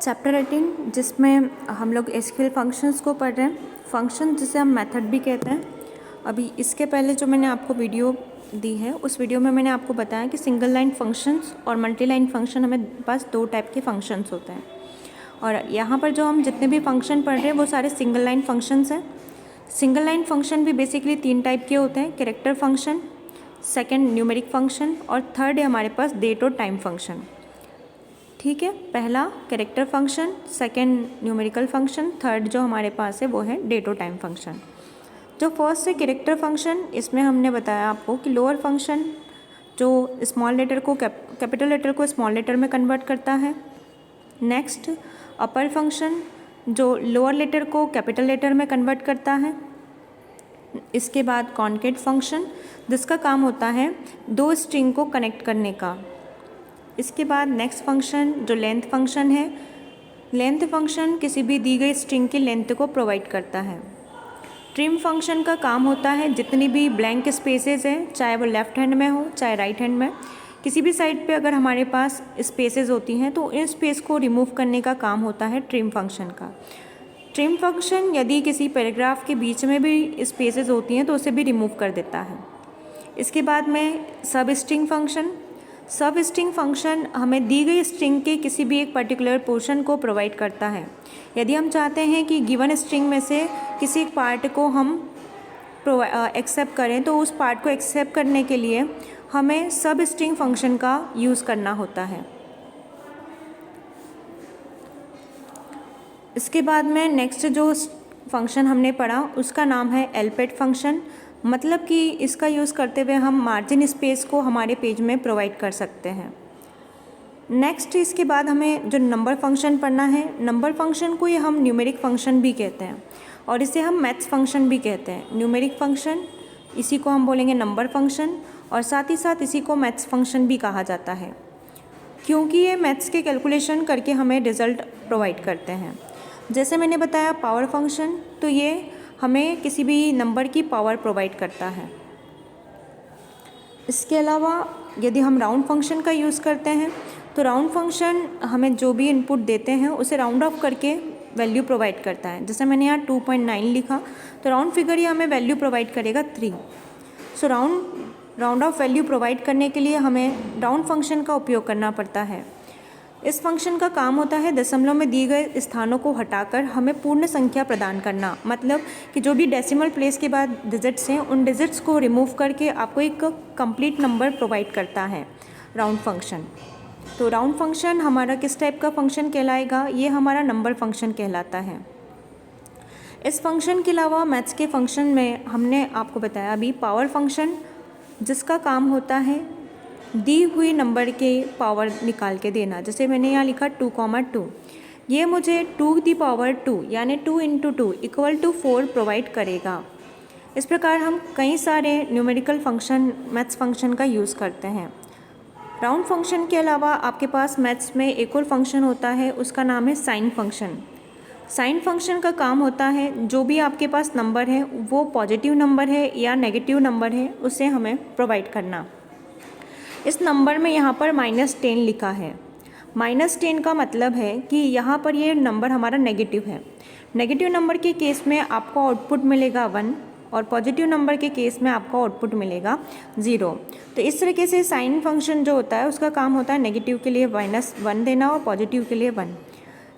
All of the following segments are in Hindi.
चैप्टर 18 जिसमें हम लोग एसक्यूएल फंक्शंस को पढ़ रहे हैं। फंक्शन जिसे हम मेथड भी कहते हैं। अभी इसके पहले जो मैंने आपको वीडियो दी है उस वीडियो में मैंने आपको बताया कि सिंगल लाइन फंक्शंस और मल्टी लाइन फंक्शन हमें पास दो टाइप के फंक्शंस होते हैं। और यहाँ पर जो हम जितने भी फंक्शन पढ़ रहे हैं वो सारे सिंगल लाइन फंक्शंस हैं। सिंगल लाइन फंक्शन भी बेसिकली तीन टाइप के होते हैं, character function, second numeric function और थर्ड है हमारे पास डेट और टाइम फंक्शन। ठीक है, पहला character function, second numerical function, third जो हमारे पास है वो है डेट और टाइम फंक्शन। जो फर्स्ट है कैरेक्टर फंक्शन, इसमें हमने बताया आपको कि लोअर फंक्शन जो स्मॉल लेटर को कैपिटल लेटर को स्मॉल लेटर में कन्वर्ट करता है। नेक्स्ट अपर फंक्शन जो लोअर लेटर को कैपिटल लेटर में कन्वर्ट करता है। इसके बाद कॉन्केट फंक्शन जिसका काम होता है दो स्ट्रिंग को कनेक्ट करने का। इसके बाद नेक्स्ट फंक्शन जो लेंथ फंक्शन है, लेंथ फंक्शन किसी भी दी गई स्ट्रिंग की लेंथ को प्रोवाइड करता है। ट्रिम फंक्शन का काम होता है जितनी भी ब्लैंक स्पेसेस हैं, चाहे वो लेफ्ट हैंड में हो चाहे राइट हैंड में, किसी भी साइड पे अगर हमारे पास स्पेसेस होती हैं तो इन स्पेस को रिमूव करने का काम होता है ट्रिम फंक्शन का। ट्रिम फंक्शन यदि किसी पैराग्राफ के बीच में भी स्पेसेस होती हैं तो उसे भी रिमूव कर देता है। इसके बाद में सब स्ट्रिंग फंक्शन, सब स्ट्रिंग फंक्शन हमें दी गई स्ट्रिंग के किसी भी एक पर्टिकुलर पोर्शन को प्रोवाइड करता है। यदि हम चाहते हैं कि गिवन स्ट्रिंग में से किसी एक पार्ट को हम एक्सेप्ट करें तो उस पार्ट को एक्सेप्ट करने के लिए हमें सब स्ट्रिंग फंक्शन का यूज़ करना होता है। इसके बाद में नेक्स्ट जो फंक्शन हमने पढ़ा उसका नाम है एलपेट फंक्शन, मतलब कि इसका यूज़ करते हुए हम मार्जिन स्पेस को हमारे पेज में प्रोवाइड कर सकते हैं। नेक्स्ट इसके बाद हमें जो नंबर फंक्शन पढ़ना है, नंबर फंक्शन को ये हम न्यूमेरिक फंक्शन भी कहते हैं और इसे हम मैथ्स फंक्शन भी कहते हैं। न्यूमेरिक फंक्शन इसी को हम बोलेंगे नंबर फंक्शन और साथ ही साथ इसी को मैथ्स फंक्शन भी कहा जाता है क्योंकि ये मैथ्स के कैलकुलेशन करके हमें रिज़ल्ट प्रोवाइड करते हैं। जैसे मैंने बताया पावर फंक्शन, तो ये हमें किसी भी नंबर की पावर प्रोवाइड करता है। इसके अलावा यदि हम राउंड फंक्शन का यूज़ करते हैं तो राउंड फंक्शन हमें जो भी इनपुट देते हैं उसे राउंड ऑफ करके वैल्यू प्रोवाइड करता है। जैसे मैंने यहाँ 2.9 लिखा तो राउंड फिगर ये हमें वैल्यू प्रोवाइड करेगा 3। सो राउंड ऑफ वैल्यू प्रोवाइड करने के लिए हमें राउंड फंक्शन का उपयोग करना पड़ता है। इस फंक्शन का काम होता है दशमलव में दिए गए स्थानों को हटाकर हमें पूर्ण संख्या प्रदान करना, मतलब कि जो भी डेसिमल प्लेस के बाद डिजिट्स हैं उन डिजिट्स को रिमूव करके आपको एक कंप्लीट नंबर प्रोवाइड करता है राउंड फंक्शन। तो राउंड फंक्शन हमारा किस टाइप का फंक्शन कहलाएगा, ये हमारा नंबर फंक्शन कहलाता है। इस फंक्शन के अलावा मैथ्स के फंक्शन में हमने आपको बताया अभी पावर फंक्शन, जिसका काम होता है दी हुई नंबर के पावर निकाल के देना। जैसे मैंने यहाँ लिखा 2,2, ये मुझे 2 यानी 2 × 2 = 4 प्रोवाइड करेगा। इस प्रकार हम कई सारे न्यूमेरिकल फंक्शन मैथ्स फंक्शन का यूज़ करते हैं। राउंड फंक्शन के अलावा आपके पास मैथ्स में एक और फंक्शन होता है, उसका नाम है साइन फंक्शन। साइन फंक्शन का काम होता है जो भी आपके पास नंबर है वो पॉजिटिव नंबर है या नेगेटिव नंबर है उसे हमें प्रोवाइड करना। इस नंबर में यहाँ पर -10 लिखा है। -10 का मतलब है कि यहाँ पर ये नंबर हमारा नेगेटिव है। नेगेटिव नंबर के केस में आपको आउटपुट मिलेगा 1 और पॉजिटिव नंबर के केस में आपको आउटपुट मिलेगा 0। तो इस तरीके से साइन फंक्शन जो होता है उसका काम होता है नेगेटिव के लिए -1 देना और पॉजिटिव के लिए 1,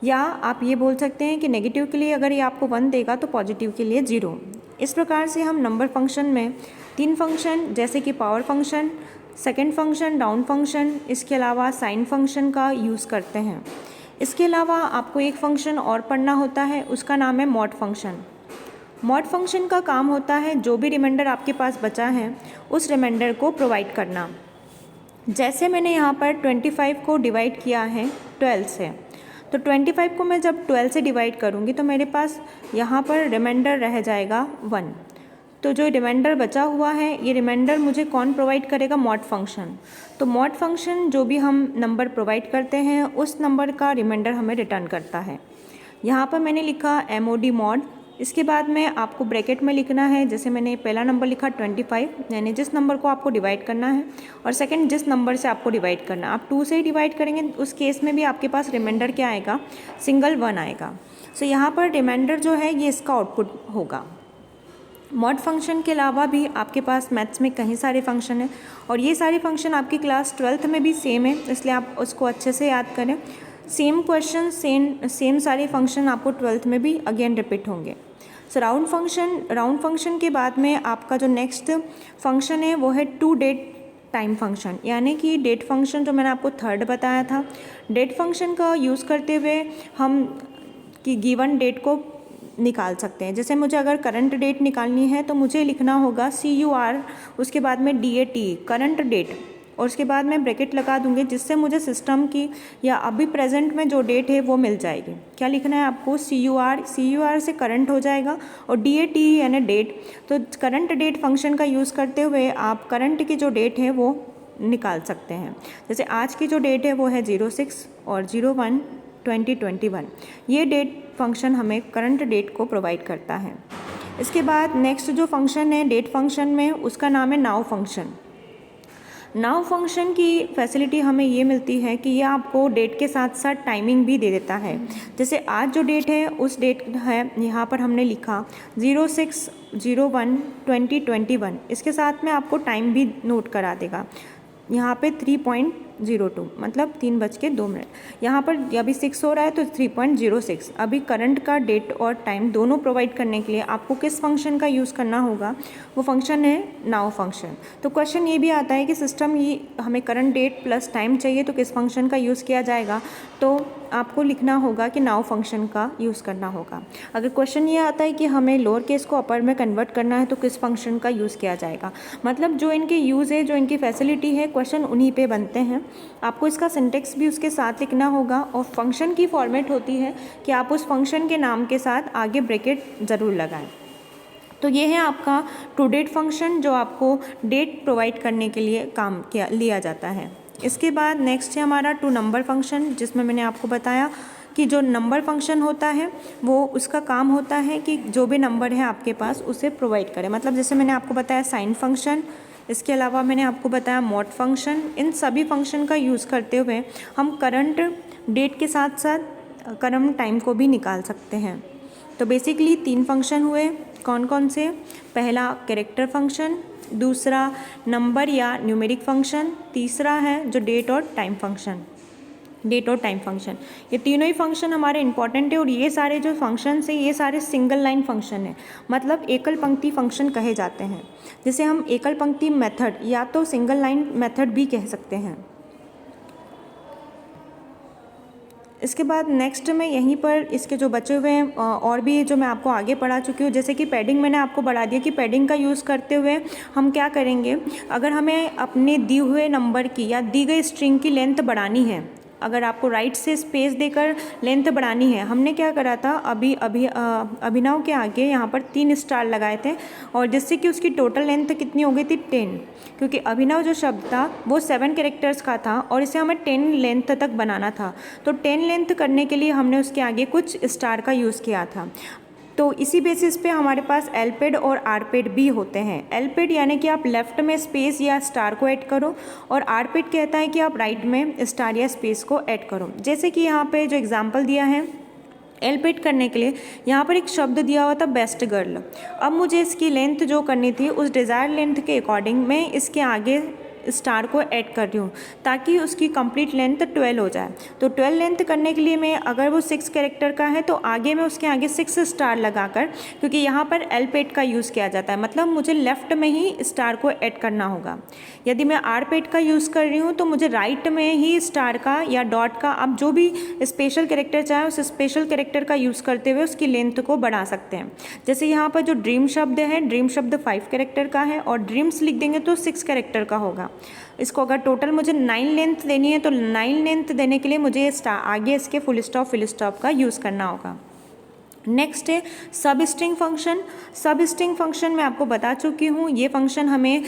या आप ये बोल सकते हैं कि नेगेटिव के लिए अगर ये आपको 1 देगा तो पॉजिटिव के लिए 0। इस प्रकार से हम नंबर फंक्शन में 3 फंक्शन जैसे कि power function, second function round function, इसके अलावा साइन फंक्शन का यूज़ करते हैं। इसके अलावा आपको एक फंक्शन और पढ़ना होता है, उसका नाम है मॉड फंक्शन। मॉड फंक्शन का काम होता है जो भी रिमाइंडर आपके पास बचा है उस रिमाइंडर को प्रोवाइड करना। जैसे मैंने यहाँ पर 25 को डिवाइड किया है 12 से, तो 25 को मैं जब 12 से डिवाइड करूँगी तो मेरे पास यहाँ पर रिमाइंडर रह जाएगा 1। तो जो रिमाइंडर बचा हुआ है ये रिमाइंडर मुझे कौन प्रोवाइड करेगा, मॉड फंक्शन। तो मॉड फंक्शन जो भी हम नंबर प्रोवाइड करते हैं उस नंबर का रिमाइंडर हमें रिटर्न करता है। यहाँ पर मैंने लिखा MOD मॉड, इसके बाद में आपको ब्रैकेट में लिखना है, जैसे मैंने पहला नंबर लिखा 25, यानी जिस नंबर को आपको डिवाइड करना है, और सेकंड जिस नंबर से आपको डिवाइड करना है। आप 2 से ही डिवाइड करेंगे उस केस में भी आपके पास रिमाइंडर क्या आएगा, सिंगल 1 आएगा। सो यहाँ पर रिमाइंडर जो है ये इसका आउटपुट होगा। मॉड फंक्शन के अलावा भी आपके पास मैथ्स में कई सारे फंक्शन हैं, और ये सारे फंक्शन आपकी क्लास 12th में भी सेम है, इसलिए आप उसको अच्छे से याद करें। सेम क्वेश्चन सेम सारे फंक्शन आपको 12th में भी अगेन रिपीट होंगे। सो राउंड फंक्शन के बाद में आपका जो नेक्स्ट फंक्शन है वो है टू डेट टाइम फंक्शन, यानी कि डेट फंक्शन जो मैंने आपको थर्ड बताया था। डेट फंक्शन का यूज़ करते हुए हम कि गिवन डेट को निकाल सकते हैं। जैसे मुझे अगर करंट डेट निकालनी है तो मुझे लिखना होगा CUR, उसके बाद में DAT करंट डेट, और उसके बाद मैं ब्रैकेट लगा दूंगी, जिससे मुझे सिस्टम की या अभी प्रेजेंट में जो डेट है वो मिल जाएगी। क्या लिखना है आपको, CUR से करंट हो जाएगा, और DAT यानी डेट। तो करंट डेट फंक्शन का यूज़ करते हुए आप करंट की जो डेट है वो निकाल सकते हैं। जैसे आज की जो डेट है वो है 06 और 01/2021। ये डेट फंक्शन हमें करंट डेट को प्रोवाइड करता है। इसके बाद नेक्स्ट जो फंक्शन है डेट फंक्शन में, उसका नाम है नाउ फंक्शन। नाउ फंक्शन की फैसिलिटी हमें ये मिलती है कि ये आपको डेट के साथ साथ टाइमिंग भी दे देता है। जैसे आज जो डेट है उस डेट है यहाँ पर हमने लिखा 06/01/2021, इसके साथ में आपको टाइम भी नोट करा देगा। यहाँ पे 3.02 मतलब 3:02। यहाँ पर अभी 6 हो रहा है तो 3.06। अभी करंट का डेट और टाइम दोनों प्रोवाइड करने के लिए आपको किस फंक्शन का यूज़ करना होगा, वो फंक्शन है नाउ फंक्शन। तो क्वेश्चन ये भी आता है कि सिस्टम ये हमें करंट डेट प्लस टाइम चाहिए तो किस फंक्शन का यूज़ किया जाएगा, तो आपको लिखना होगा कि नाउ फंक्शन का यूज़ करना होगा। अगर क्वेश्चन ये आता है कि हमें लोअर केस को अपर में कन्वर्ट करना है तो किस फंक्शन का यूज़ किया जाएगा, मतलब जो इनके यूज़ है, जो इनकी फैसिलिटी है, क्वेश्चन उन्हीं पे बनते हैं। आपको इसका सिंटेक्स भी उसके साथ लिखना होगा, और फंक्शन की फॉर्मेट होती है कि आप उस फंक्शन के नाम के साथ आगे ब्रैकेट ज़रूर लगाएं। तो ये है आपका टू डेट फंक्शन जो आपको डेट प्रोवाइड करने के लिए काम लिया जाता है। इसके बाद नेक्स्ट है हमारा टू नंबर फंक्शन, जिसमें मैंने आपको बताया कि जो नंबर फंक्शन होता है वो उसका काम होता है कि जो भी नंबर है आपके पास उसे प्रोवाइड करें। मतलब जैसे मैंने आपको बताया साइन फंक्शन, इसके अलावा मैंने आपको बताया मॉड फंक्शन। इन सभी फंक्शन का यूज़ करते हुए हम करंट डेट के साथ साथ करंट टाइम को भी निकाल सकते हैं। तो बेसिकली 3 फंक्शन हुए, कौन कौन से, पहला कैरेक्टर फंक्शन, दूसरा नंबर या न्यूमेरिक फंक्शन, तीसरा है जो डेट और टाइम फंक्शन। ये तीनों ही फंक्शन हमारे इंपॉर्टेंट है, और ये सारे जो फंक्शंस हैं ये सारे सिंगल लाइन फंक्शन है, मतलब एकल पंक्ति फंक्शन कहे जाते हैं। जिसे हम एकल पंक्ति मेथड या तो सिंगल लाइन मेथड भी कह सकते हैं। इसके बाद नेक्स्ट में यहीं पर इसके जो बचे हुए हैं और भी जो मैं आपको आगे पढ़ा चुकी हूँ, जैसे कि पैडिंग मैंने आपको बढ़ा दिया कि पैडिंग का यूज़ करते हुए हम क्या करेंगे, अगर हमें अपने दिए हुए नंबर की या दी गई स्ट्रिंग की लेंथ बढ़ानी है, अगर आपको राइट से स्पेस देकर लेंथ बढ़ानी है, हमने क्या करा था अभिनव के आगे यहाँ पर 3 स्टार लगाए थे, और जिससे कि उसकी टोटल लेंथ कितनी हो गई थी 10, क्योंकि अभिनव जो शब्द था वो 7 कैरेक्टर्स का था और इसे हमें 10 लेंथ तक बनाना था। तो 10 लेंथ करने के लिए हमने उसके आगे कुछ स्टार का यूज़ किया था। तो इसी बेसिस पे हमारे पास एलपेड और आरपेड भी होते हैं। एलपेड यानी कि आप लेफ़्ट में स्पेस या स्टार को ऐड करो, और आरपेड कहता है कि आप राइट में स्टार या स्पेस को ऐड करो। जैसे कि यहाँ पे जो एग्जांपल दिया है एलपेड करने के लिए, यहाँ पर एक शब्द दिया हुआ था बेस्ट गर्ल। अब मुझे इसकी लेंथ जो करनी थी उस डिज़ायर लेंथ के अकॉर्डिंग मैं इसके आगे स्टार को ऐड कर रही हूँ ताकि उसकी कंप्लीट लेंथ 12 हो जाए। तो 12 लेंथ करने के लिए मैं, अगर वो 6 कैरेक्टर का है तो आगे मैं उसके आगे 6 स्टार लगाकर, क्योंकि यहाँ पर एलपेड का यूज़ किया जाता है, मतलब मुझे लेफ़्ट में ही स्टार को ऐड करना होगा। यदि मैं आरपेड का यूज़ कर रही हूँ तो मुझे राइट में ही स्टार का या डॉट का, आप जो भी स्पेशल कैरेक्टर चाहें उस स्पेशल कैरेक्टर का यूज़ करते हुए उसकी लेंथ को बढ़ा सकते हैं। जैसे यहाँ पर जो ड्रीम शब्द है, ड्रीम शब्द 5 कैरेक्टर का है और ड्रीम्स लिख देंगे तो 6 कैरेक्टर का होगा। इसको अगर टोटल मुझे 9 लेंथ देनी है तो 9 लेंथ देने के लिए मुझे आगे इसके फुल स्टॉप का यूज़ करना होगा। नेक्स्ट है सब स्ट्रिंग फंक्शन। सब स्ट्रिंग फंक्शन मैं आपको बता चुकी हूँ। ये फंक्शन हमें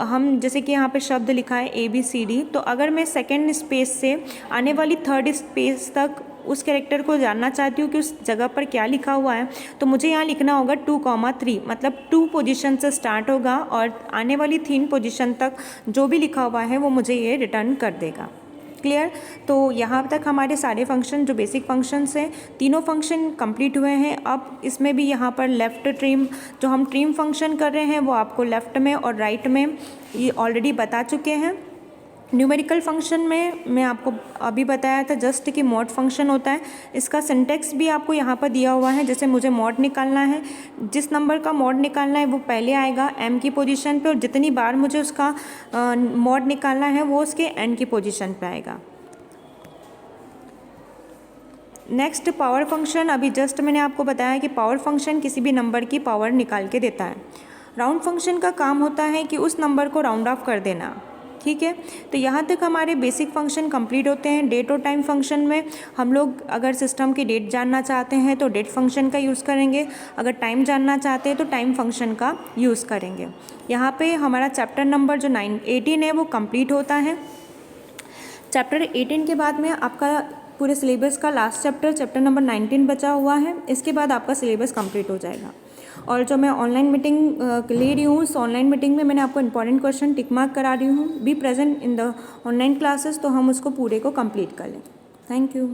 हम जैसे कि यहाँ पे शब्द लिखा है ABCD, तो अगर मैं सेकेंड स्पेस से आने वाली थर्ड स्पेस तक उस कैरेक्टर को जानना चाहती हूँ कि उस जगह पर क्या लिखा हुआ है, तो मुझे यहाँ लिखना होगा 2,3, मतलब 2 पोजीशन से स्टार्ट होगा और आने वाली 3 पोजीशन तक जो भी लिखा हुआ है वो मुझे ये रिटर्न कर देगा। क्लियर। तो यहाँ तक हमारे सारे फंक्शन जो बेसिक फंक्शंस हैं, तीनों फंक्शन कंप्लीट हुए हैं। अब इसमें भी यहाँ पर लेफ़्ट ट्रिम, जो हम ट्रिम फंक्शन कर रहे हैं वो आपको लेफ़्ट में और राइट में ये ऑलरेडी बता चुके हैं। न्यूमेरिकल फंक्शन में मैं आपको अभी बताया था जस्ट कि मॉड फंक्शन होता है। इसका सिंटेक्स भी आपको यहाँ पर दिया हुआ है। जैसे मुझे मॉड निकालना है, जिस नंबर का मॉड निकालना है वो पहले आएगा m की पोजीशन पे, और जितनी बार मुझे उसका मॉड निकालना है वो उसके n की पोजीशन पे आएगा। नेक्स्ट पावर फंक्शन, अभी जस्ट मैंने आपको बताया कि पावर फंक्शन किसी भी नंबर की पावर निकाल के देता है। राउंड फंक्शन का काम होता है कि उस नंबर को राउंड ऑफ कर देना। ठीक है, तो यहाँ तक हमारे बेसिक फंक्शन कंप्लीट होते हैं। डेट और टाइम फंक्शन में हम लोग अगर सिस्टम की डेट जानना चाहते हैं तो डेट फंक्शन का यूज़ करेंगे, अगर टाइम जानना चाहते हैं तो टाइम फंक्शन का यूज़ करेंगे। यहाँ पे हमारा चैप्टर नंबर जो 18 है वो कंप्लीट होता है। चैप्टर 18 के बाद में आपका पूरे सिलेबस का लास्ट चैप्टर नंबर 19 बचा हुआ है। इसके बाद आपका सिलेबस कंप्लीट हो जाएगा। और जो मैं ऑनलाइन मीटिंग ले रही हूँ, उस ऑनलाइन मीटिंग में मैंने आपको इंपॉर्टेंट क्वेश्चन टिक मार्क करा रही हूँ। Be present in the online classes, तो हम उसको पूरे को कंप्लीट कर लें। Thank you.